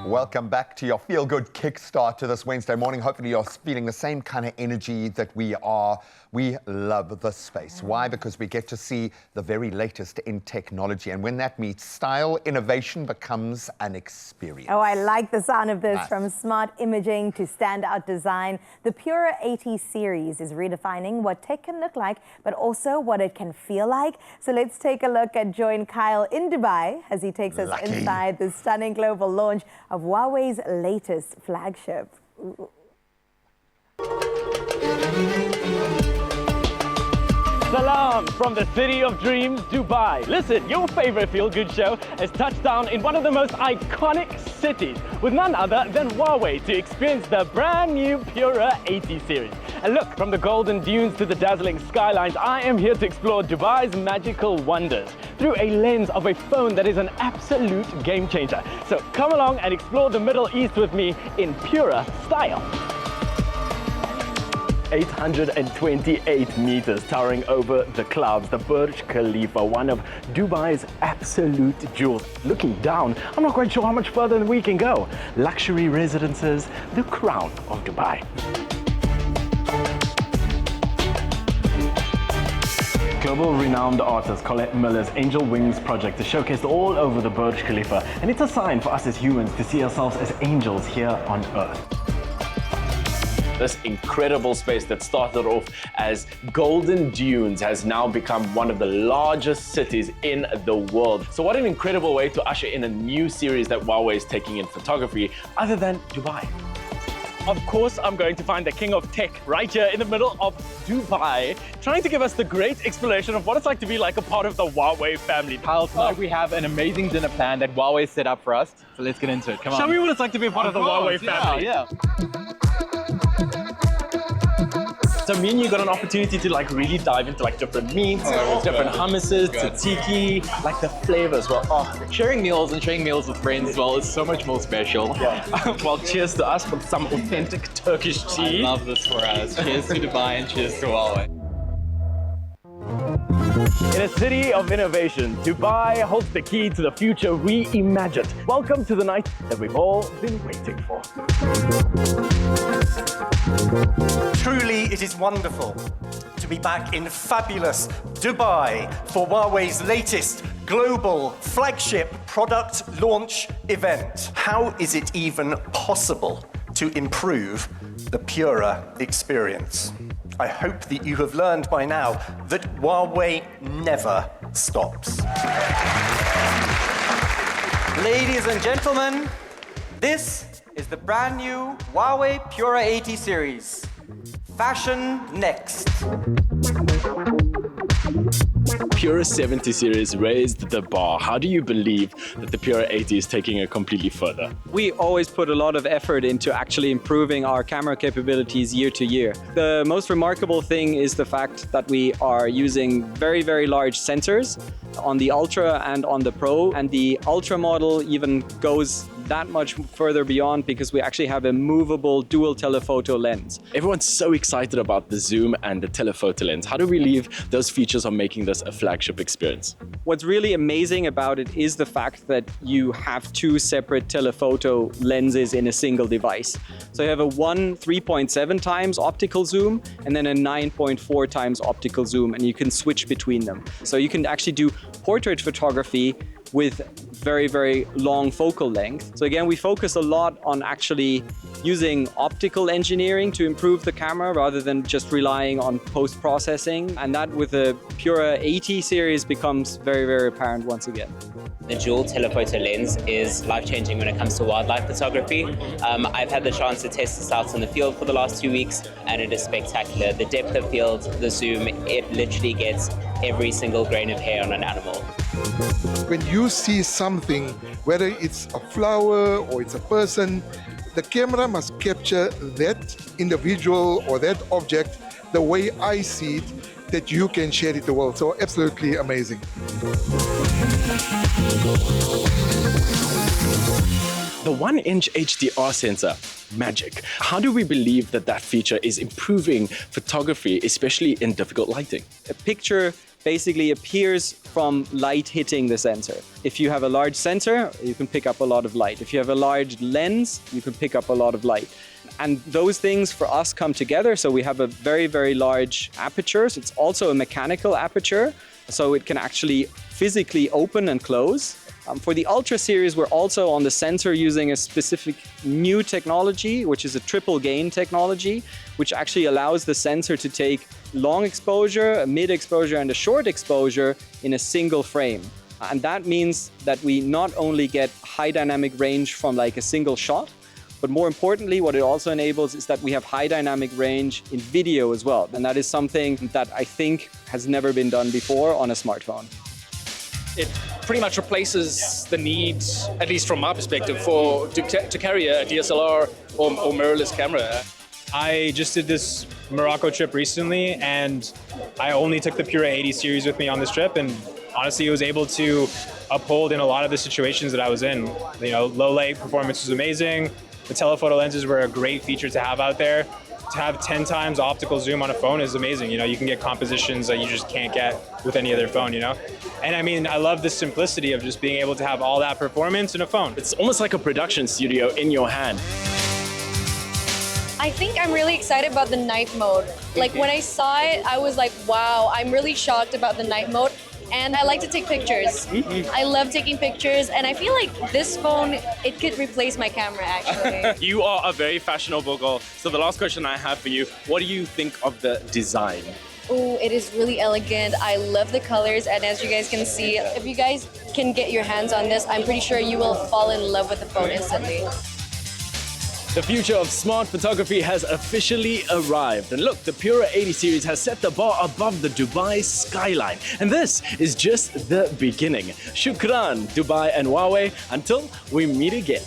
Welcome back to your feel-good kickstart to this Wednesday morning. Hopefully you're feeling the same kind of energy that we are. We love this space. Why? Because we get to see the very latest in technology. And when that meets style, innovation becomes an experience. Oh, I like the sound of this. Nice. From smart imaging to standout design, the Pura 80 series is redefining what tech can look like, but also what it can feel like. So let's take a look and join Kyle in Dubai as he takes us inside the stunning global launch of Huawei's latest flagship. Salam from the city of dreams, Dubai. Listen, your favorite feel-good show has touched down in one of the most iconic cities with none other than Huawei to experience the brand new Pura 80 series. And look, from the golden dunes to the dazzling skylines, I am here to explore Dubai's magical wonders through a lens of a phone that is an absolute game changer. So come along and explore the Middle East with me in Pura style. 828 meters towering over the clouds, the Burj Khalifa, one of Dubai's absolute jewels. Looking down, I'm not quite sure how much further we can go. Luxury residences, the crown of Dubai. Global renowned artist Colette Miller's Angel Wings project is showcased all over the Burj Khalifa, and it's a sign for us as humans to see ourselves as angels here on Earth. This incredible space that started off as golden dunes has now become one of the largest cities in the world. So what an incredible way to usher in a new series that Huawei is taking in photography other than Dubai. Of course, I'm going to find the king of tech right here in the middle of Dubai, trying to give us the great explanation of what it's like to be like a part of the Huawei family. Kyle, tonight we have an amazing dinner plan that Huawei set up for us. So let's get into it. Come on. Show me what it's like to be a part of the Huawei family. Yeah. So me and you got an opportunity to like really dive into like different meats, different hummuses, tzatziki, like the flavors. Well, Sharing meals and sharing meals with friends as well is so much more special. Yeah. Well, cheers to us for some authentic Turkish tea. I love this for us. Cheers to Dubai and cheers to Huawei. In a city of innovation, Dubai holds the key to the future reimagined. Welcome to the night that we've all been waiting for. Truly, it is wonderful to be back in fabulous Dubai for Huawei's latest global flagship product launch event. How is it even possible to improve the Pura experience? I hope that you have learned by now that Huawei never stops. Ladies and gentlemen, this is the brand new Huawei Pura 80 series. Fashion next. Pura 70 series raised the bar. How do you believe that the Pura 80 is taking it completely further? We always put a lot of effort into actually improving our camera capabilities year to year. The most remarkable thing is the fact that we are using very, very large sensors on the Ultra and on the Pro, and the Ultra model even goes that much further beyond because we actually have a movable dual telephoto lens. Everyone's so excited about the zoom and the telephoto lens. How do we believe those features are making this a flagship experience? What's really amazing about it is the fact that you have two separate telephoto lenses in a single device. So you have a 3.7 times optical zoom and then a 9.4 times optical zoom, and you can switch between them. So you can actually do portrait photography with very, very long focal length. So again, we focus a lot on actually using optical engineering to improve the camera rather than just relying on post-processing. And that with the Pura 80 series becomes very, very apparent once again. The dual telephoto lens is life-changing when it comes to wildlife photography. I've had the chance to test this out in the field for the last 2 weeks, and it is spectacular. The depth of field, the zoom, it literally gets every single grain of hair on an animal. When you see something, whether it's a flower or it's a person, the camera must capture that individual or that object the way I see it, that you can share it with the world. So absolutely amazing. The 1-inch HDR sensor, magic. How do we believe that that feature is improving photography, especially in difficult lighting? A picture basically appears from light hitting the sensor. If you have a large sensor, you can pick up a lot of light. If you have a large lens, you can pick up a lot of light. And those things for us come together. So we have a very, very large aperture. So it's also a mechanical aperture. So it can actually physically open and close. For the Ultra series, we're also on the sensor using a specific new technology, which is a triple gain technology, which actually allows the sensor to take long exposure, a mid exposure, and a short exposure in a single frame. And that means that we not only get high dynamic range from like a single shot, but more importantly, what it also enables is that we have high dynamic range in video as well. And that is something that I think has never been done before on a smartphone. It pretty much replaces the need, at least from my perspective, to carry a DSLR or mirrorless camera. I just did this Morocco trip recently, and I only took the Pura 80 series with me on this trip, and honestly, it was able to uphold in a lot of the situations that I was in. You know, low light performance was amazing. The telephoto lenses were a great feature to have out there. To have 10 times optical zoom on a phone is amazing. You know, you can get compositions that you just can't get with any other phone, you know? And I mean, I love the simplicity of just being able to have all that performance in a phone. It's almost like a production studio in your hand. I think I'm really excited about the night mode. Like when I saw it, I was like, wow, I'm really shocked about the night mode. And I like to take pictures. I love taking pictures, and I feel like this phone, it could replace my camera actually. You are a very fashionable girl. So the last question I have for you, what do you think of the design? Oh, it is really elegant. I love the colors, and as you guys can see, if you guys can get your hands on this, I'm pretty sure you will fall in love with the phone instantly. The future of smart photography has officially arrived. And look, the Pura 80 series has set the bar above the Dubai skyline. And this is just the beginning. Shukran, Dubai and Huawei. Until we meet again.